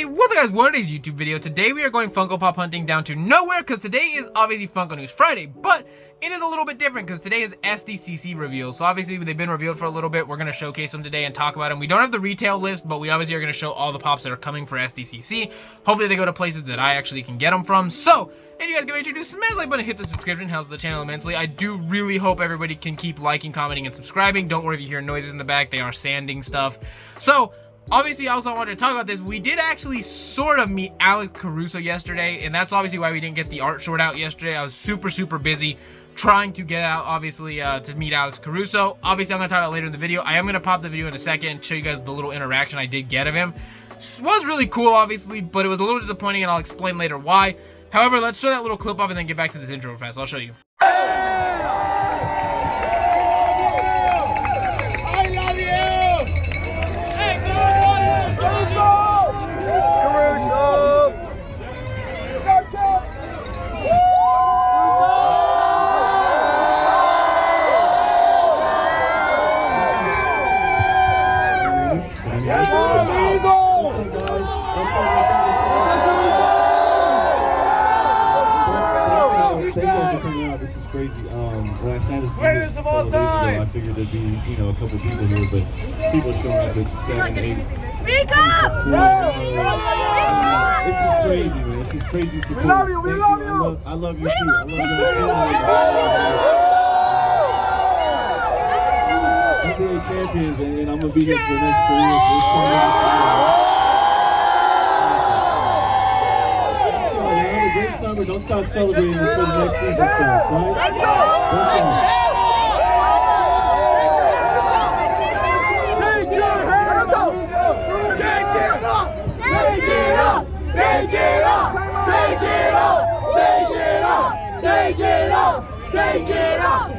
Hey, what's up guys, what is YouTube video? Today we are going Funko Pop hunting down to nowhere because today is obviously Funko News Friday, but it is a little bit different because today is SDCC reveals. So obviously they've been revealed for a little bit. We're going to showcase them today and talk about them. We don't have the retail list, but we obviously are going to show all the pops that are coming for SDCC. Hopefully they go to places that I actually can get them from. So if you guys get introduced, smash the like button, hit the subscription, helps the channel immensely. I do really hope everybody can keep liking, commenting, and subscribing. Don't worry if you hear noises in the back, they are sanding stuff. So obviously, I also wanted to talk about this. We did actually sort of meet Alex Caruso yesterday, and that's obviously why we didn't get the art short out yesterday. I was super busy trying to get out, obviously, to meet Alex Caruso. Obviously, I'm going to talk about it later in the video. I am going to pop the video in a second and show you guys the little interaction I did get of him. It was really cool, obviously, but it was a little disappointing, and I'll explain later why. However, let's show that little clip off and then get back to this intro real fast. I'll show you. This is crazy. When I signed up for this a couple days ago, I figured there'd be, a couple people here, but people are showing up at 7, 8. Speak up! This is crazy, man. This is crazy support. We love you. We love you. I love you too. I love you. NBA champions, and I'm gonna be here for the next 4 years. So it's have a great summer. Don't stop celebrating until the next season starts, right? Let's go! Take it up!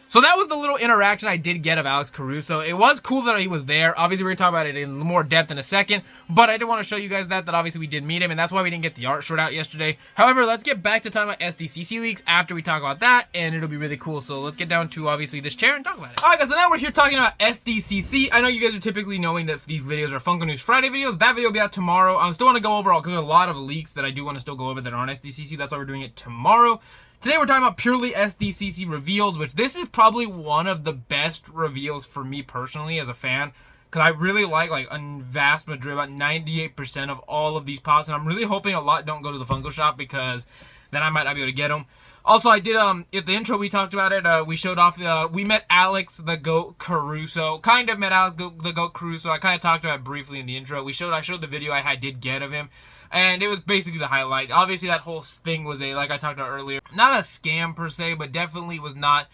So that was the little interaction I did get of Alex Caruso. It was cool that he was there. Obviously, we're going to talk about it in more depth in a second, but I did want to show you guys that obviously we did meet him, and that's why we didn't get the art short out yesterday. However, let's get back to talking about SDCC leaks after we talk about that, and it'll be really cool. So let's get down to, obviously, this chair and talk about it. All right, guys, so now we're here talking about SDCC. I know you guys are typically knowing that these videos are Funko News Friday videos. That video will be out tomorrow. I still want to go over all, because there's a lot of leaks that I do want to still go over that aren't SDCC. That's why we're doing it tomorrow. Today we're talking about purely SDCC reveals, which this is probably one of the best reveals for me personally as a fan, because I really like a vast majority, about 98% of all of these pops, and I'm really hoping a lot don't go to the Funko shop, because then I might not be able to get them. Also, I did, at the intro we talked about it, we showed off, we met Alex the Goat Caruso, kind of met Alex the Goat Caruso. I kind of talked about it briefly in the intro. I showed the video I did get of him. And it was basically the highlight. Obviously, that whole thing was like I talked about earlier, not a scam per se, but definitely was not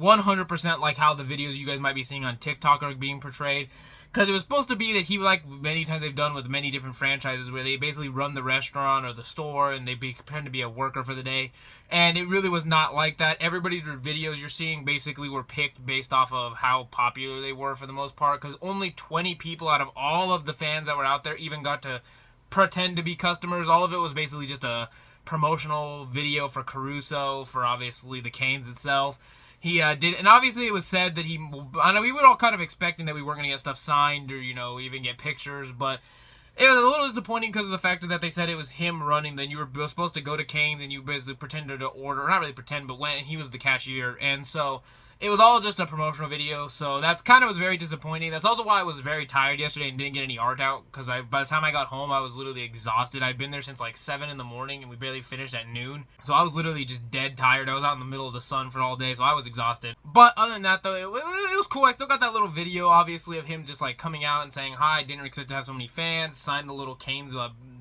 100% like how the videos you guys might be seeing on TikTok are being portrayed. Because it was supposed to be that he, like many times they've done with many different franchises, where they basically run the restaurant or the store and they pretend to be a worker for the day. And it really was not like that. Everybody's videos you're seeing basically were picked based off of how popular they were for the most part. Because only 20 people out of all of the fans that were out there even got to pretend to be customers. All of it was basically just a promotional video for Caruso, for obviously the Canes itself. He did, and obviously it was said that I know we were all kind of expecting that we weren't going to get stuff signed or, even get pictures, but it was a little disappointing because of the fact that they said it was him running. Then you were supposed to go to Canes and you basically pretended to order, or not really pretend, but went and he was the cashier, and so it was all just a promotional video, so that's kind of was very disappointing. That's also why I was very tired yesterday and didn't get any art out, because by the time I got home, I was literally exhausted. I'd been there since like 7 in the morning, and we barely finished at noon. So I was literally just dead tired. I was out in the middle of the sun for all day, so I was exhausted. But other than that, though, it was cool. I still got that little video, obviously, of him just like coming out and saying hi. Didn't expect to have so many fans. Signed the little Canes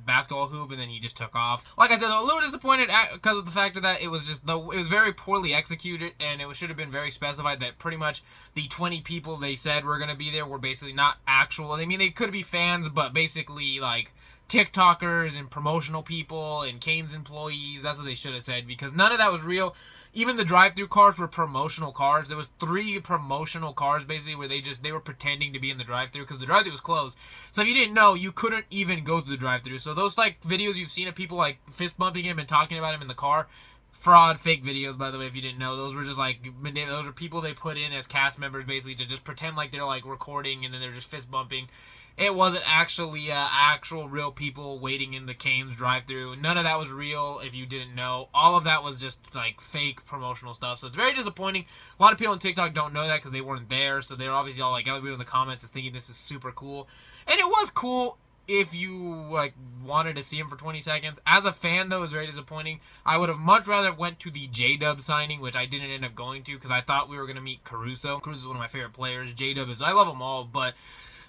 basketball hoop, and then he just took off. Like I said, a little disappointed because of the fact that it was just it was very poorly executed, and it should have been very specified that pretty much the 20 people they said were going to be there were basically not actual. I mean, they could be fans, but basically like TikTokers and promotional people and Canes employees. That's what they should have said, because none of that was real. Even the drive-through cars were promotional cars. There was 3 promotional cars basically where they were pretending to be in the drive-through because the drive-through was closed. So if you didn't know, you couldn't even go through the drive-through. So those like videos you've seen of people like fist bumping him and talking about him in the car, fraud, fake videos, by the way, if you didn't know. Those were just like, those are people they put in as cast members basically to just pretend like they're like recording and then they're just fist bumping. It wasn't actually actual real people waiting in the Cane's drive-thru. None of that was real, if you didn't know. All of that was just like fake promotional stuff. So it's very disappointing. A lot of people on TikTok don't know that because they weren't there. So they're obviously all like, everybody in the comments is thinking this is super cool. And it was cool if you like wanted to see him for 20 seconds. As a fan, though, it was very disappointing. I would have much rather went to the J-Dub signing, which I didn't end up going to because I thought we were going to meet Caruso. Caruso is one of my favorite players. J-Dub is, I love them all, but...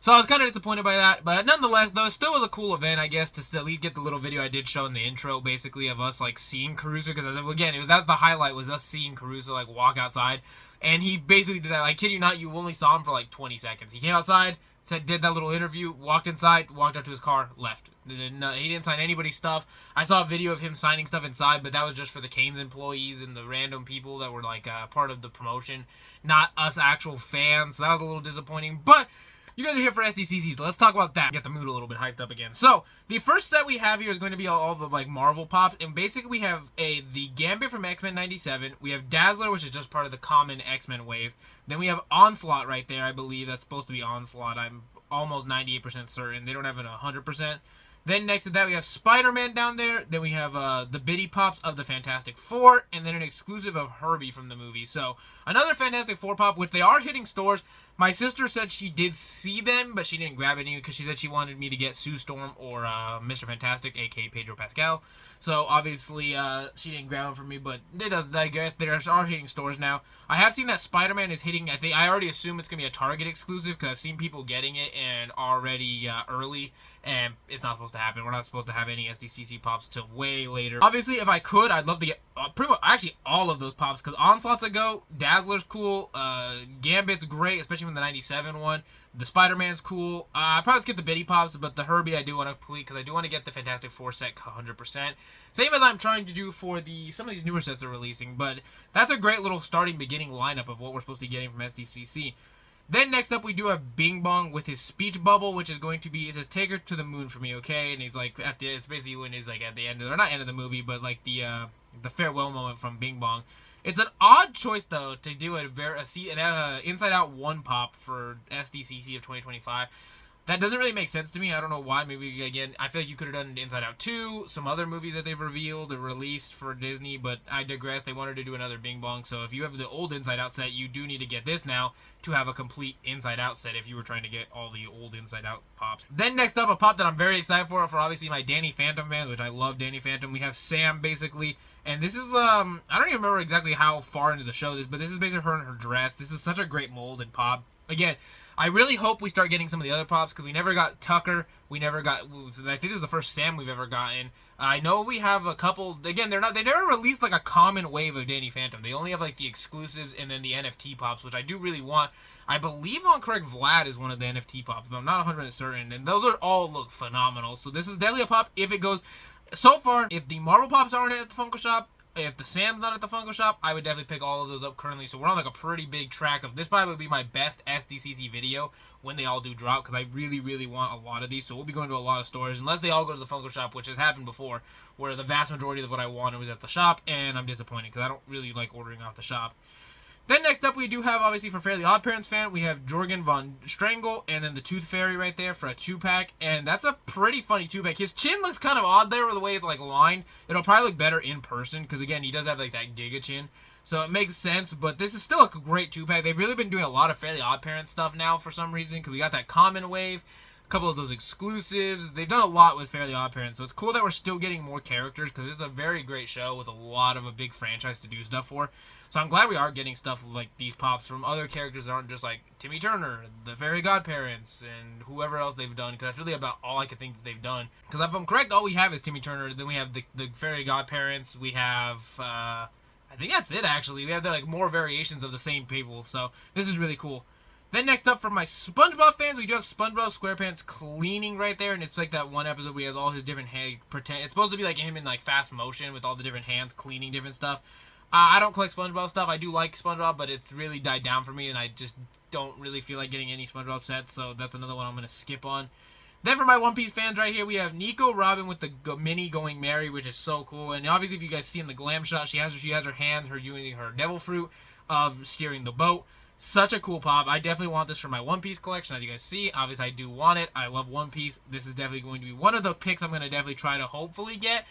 So I was kind of disappointed by that, but nonetheless, though, it still was a cool event, I guess, to at least get the little video I did show in the intro, basically, of us, like, seeing Caruso, because, again, that's the highlight, was us seeing Caruso, like, walk outside, and he basically did that, like, kid you not, you only saw him for, like, 20 seconds. He came outside, did that little interview, walked inside, walked up to his car, left. He didn't sign anybody's stuff. I saw a video of him signing stuff inside, but that was just for the Cane's employees and the random people that were, like, part of the promotion, not us actual fans, so that was a little disappointing, but... You guys are here for SDCC, so let's talk about that. Get the mood a little bit hyped up again. So, the first set we have here is going to be all the, like, Marvel pops. And basically, we have the Gambit from X-Men 97. We have Dazzler, which is just part of the common X-Men wave. Then we have Onslaught right there, I believe. That's supposed to be Onslaught. I'm almost 98% certain. They don't have it 100%. Then next to that, we have Spider-Man down there. Then we have the Biddy Pops of the Fantastic Four. And then an exclusive of Herbie from the movie. So, another Fantastic Four pop, which they are hitting stores. My sister said she did see them, but she didn't grab any because she said she wanted me to get Sue Storm or Mr. Fantastic, a.k.a. Pedro Pascal. So, obviously, she didn't grab them for me, but it does, I guess. They are hitting stores now. I have seen that Spider-Man is hitting, I already assume it's going to be a Target exclusive because I've seen people getting it and already early, and it's not supposed to happen. We're not supposed to have any SDCC pops till way later. Obviously, if I could, I'd love to get pretty much, actually, all of those pops because Onslaught's a go, Dazzler's cool, Gambit's great, especially from the 97 one. The Spider-Man's cool. I probably skip the Biddy Pops, but the Herbie I do want to complete because I do want to get the Fantastic Four set 100%. Same as I'm trying to do for some of these newer sets they're releasing, but that's a great little starting beginning lineup of what we're supposed to be getting from SDCC. Then next up we do have Bing Bong with his speech bubble, which is going to be, it says take her to the moon for me, okay? And he's like, it's basically when he's like at the end of, or not end of the movie, but like the farewell moment from Bing Bong. It's an odd choice, though, to do an Inside Out 1 pop for SDCC of 2025. That doesn't really make sense to me. I don't know why. Maybe, again, I feel like you could have done Inside Out 2, some other movies that they've revealed or released for Disney, but I digress. They wanted to do another Bing Bong, so if you have the old Inside Out set, you do need to get this now to have a complete Inside Out set if you were trying to get all the old Inside Out pops. Then next up, a pop that I'm very excited for obviously my Danny Phantom fans, which I love Danny Phantom. We have Sam, basically, and this is, I don't even remember exactly how far into the show this is, but this is basically her in her dress. This is such a great mold and pop. Again, I really hope we start getting some of the other pops because we never got Tucker. We never got. I think this is the first Sam we've ever gotten. I know we have a couple. Again, they never released like a common wave of Danny Phantom. They only have like the exclusives and then the NFT pops, which I do really want. I believe on correct Vlad is one of the NFT pops, but I'm not 100% certain. And those all look phenomenal. So this is definitely a pop if it goes. So far, if the Marvel pops aren't at the Funko shop, if the Sam's not at the Funko shop, I would definitely pick all of those up currently. So we're on like a pretty big track of this. Probably would be my best SDCC video when they all do drop because I really, really want a lot of these. So we'll be going to a lot of stores unless they all go to the Funko shop, which has happened before, where the vast majority of what I wanted was at the shop, and I'm disappointed because I don't really like ordering off the shop. Then next up, we do have, obviously, for Fairly Odd Parents fan, we have Jorgen von Strangle, and then the Tooth Fairy right there for a 2-pack, and that's a pretty funny 2-pack. His chin looks kind of odd there with the way it's, like, lined. It'll probably look better in person, because, again, he does have, like, that Giga chin, so it makes sense, but this is still a great 2-pack. They've really been doing a lot of Fairly Odd Parents stuff now for some reason, because we got that common wave, a couple of those exclusives. They've done a lot with Fairly Odd Parents, so it's cool that we're still getting more characters, because it's a very great show with a lot of a big franchise to do stuff for. So I'm glad we are getting stuff like these pops from other characters that aren't just like Timmy Turner, the Fairy Godparents, and whoever else they've done, because that's really about all I can think that they've done. Because if I'm correct, all we have is Timmy Turner, then we have the Fairy Godparents, we have, I think that's it actually. We have like more variations of the same people, so this is really cool. Then next up, for my SpongeBob fans, we do have SpongeBob SquarePants cleaning right there, and it's like that one episode where he has all his different it's supposed to be like him in like fast motion with all the different hands cleaning different stuff. I don't collect SpongeBob stuff. I do like SpongeBob, but it's really died down for me, and I just don't really feel like getting any SpongeBob sets, so that's another one I'm going to skip on. Then for my One Piece fans right here, we have Nico Robin with the mini going Mary, which is so cool. And obviously, if you guys see in the glam shot, she has her hands, her using her devil fruit of steering the boat. Such a cool pop. I definitely want this for my One Piece collection. As you guys see, obviously I do want it. I love One Piece. This is definitely going to be one of the picks I'm going to definitely try to hopefully get.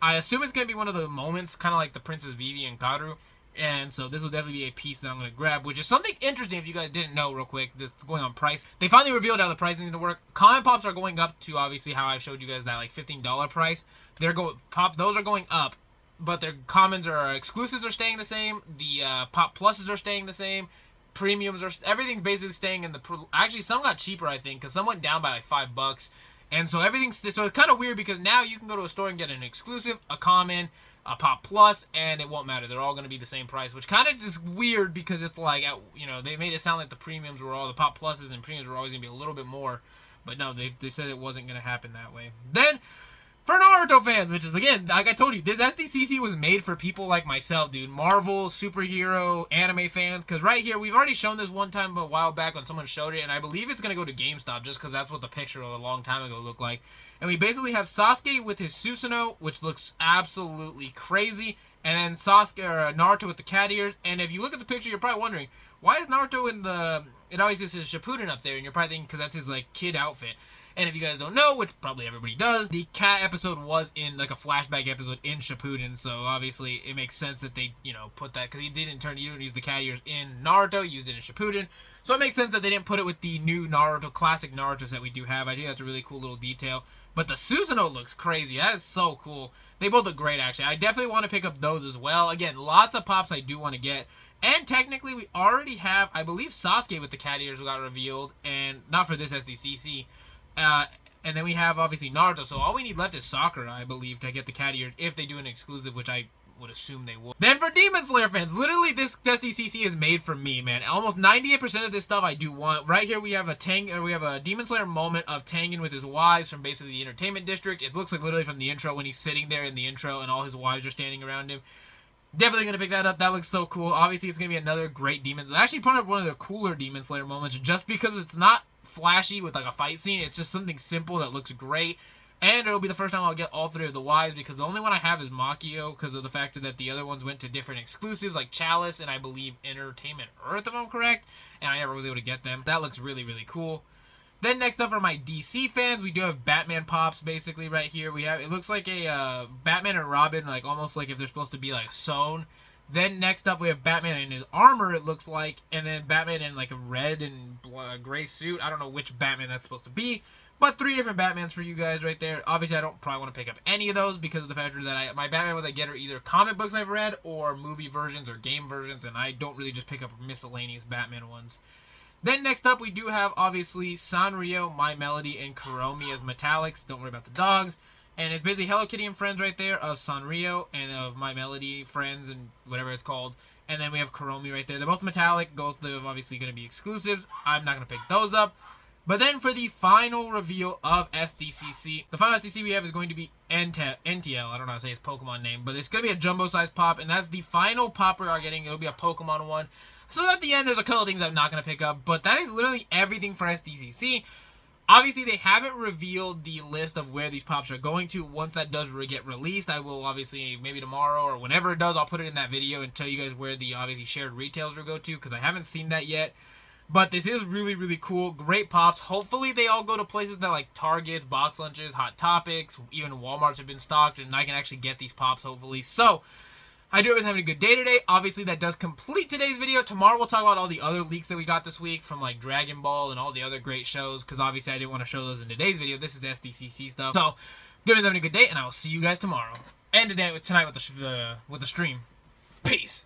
I assume it's going to be one of the moments, kind of like the Princess Vivi and Karu. And so this will definitely be a piece that I'm going to grab, which is something interesting if you guys didn't know real quick. This is going on price. They finally revealed how the pricing is going to work. Common pops are going up to obviously how I showed you guys that like $15 price. Those are going up, but their commons or exclusives are staying the same. The pop pluses are staying the same. Premiums are everything's basically staying in the actually some got cheaper I think because some went down by like $5. And so everything's it's kind of weird because now you can go to a store and get an exclusive, a common, a pop plus, and it won't matter. They're all going to be the same price, which kind of just weird because it's like, they made it sound like the premiums were all the pop pluses and premiums were always going to be a little bit more. But no, they said it wasn't going to happen that way. Then, for Naruto fans, which is, again, like I told you, this SDCC was made for people like myself, dude. Marvel, superhero, anime fans. Because right here, we've already shown this one time a while back when someone showed it. And I believe it's going to go to GameStop just because that's what the picture of a long time ago looked like. And we basically have Sasuke with his Susanoo, which looks absolutely crazy. And then Naruto with the cat ears. And if you look at the picture, you're probably wondering, why is Naruto in the... It always just says Shippuden up there. And you're probably thinking because that's his, like, kid outfit. And if you guys don't know, which probably everybody does, the cat episode was in, like, a flashback episode in Shippuden, so obviously it makes sense that they, put that, because he didn't use the cat ears in Naruto, he used it in Shippuden, so it makes sense that they didn't put it with the new Naruto, classic Narutos that we do have. I think that's a really cool little detail, but the Susanoo looks crazy. That is so cool. They both look great, actually. I definitely want to pick up those as well. Again, lots of pops I do want to get. And technically, we already have, I believe, Sasuke with the cat ears got revealed, and not for this SDCC. And then we have, obviously, Naruto. So all we need left is Sakura, I believe, to get the cat ears if they do an exclusive, which I would assume they will. Then for Demon Slayer fans, literally this SDCC is made for me, man. Almost 98% of this stuff I do want. Right here we have a Demon Slayer moment of Tengen with his wives from basically the entertainment district. It looks like literally from the intro when he's sitting there in the intro and all his wives are standing around him. Definitely going to pick that up. That looks so cool. Obviously, it's going to be another great Demon. Actually, probably one of the cooler Demon Slayer moments just because it's not flashy with like a fight scene. It's just something simple that looks great. And it'll be the first time I'll get all three of the wives because the only one I have is Makio because of the fact that the other ones went to different exclusives like Chalice and I believe Entertainment Earth, if I'm correct. And I never was able to get them. That looks really, really cool. Then next up for my DC fans, we do have Batman pops basically right here. We have, it looks like a Batman and Robin, like almost like if they're supposed to be like sewn. Then next up we have Batman in his armor, it looks like, and then Batman in like a red and gray suit. I don't know which Batman that's supposed to be, but 3 different Batmans for you guys right there. Obviously I don't probably want to pick up any of those because of the fact that my Batman ones I get are either comic books I've read or movie versions or game versions, and I don't really just pick up miscellaneous Batman ones. Then next up, we do have, obviously, Sanrio, My Melody, and Kuromi as metallics. Don't worry about the dogs. And it's basically Hello Kitty and friends right there of Sanrio and of My Melody, friends, and whatever it's called. And then we have Kuromi right there. They're both metallic. Both of them obviously going to be exclusives. I'm not going to pick those up. But then for the final reveal of SDCC, the final SDCC we have is going to be NTL. I don't know how to say his Pokemon name, but it's going to be a jumbo-sized pop, and that's the final pop we are getting. It'll be a Pokemon one. So at the end, there's a couple of things I'm not going to pick up, but that is literally everything for SDCC. Obviously, they haven't revealed the list of where these pops are going to. Once that does get released, I will obviously, maybe tomorrow or whenever it does, I'll put it in that video and tell you guys where the obviously shared retails will go to, because I haven't seen that yet. But this is really, really cool. Great pops. Hopefully, they all go to places that like Targets, Box Lunches, Hot Topics, even Walmarts have been stocked, and I can actually get these pops, hopefully. So, I do hope everyone's having a good day today. Obviously, that does complete today's video. Tomorrow, we'll talk about all the other leaks that we got this week from, like, Dragon Ball and all the other great shows, because obviously I didn't want to show those in today's video. This is SDCC stuff. So, everyone's having a good day, and I will see you guys tomorrow. And tonight with the stream. Peace.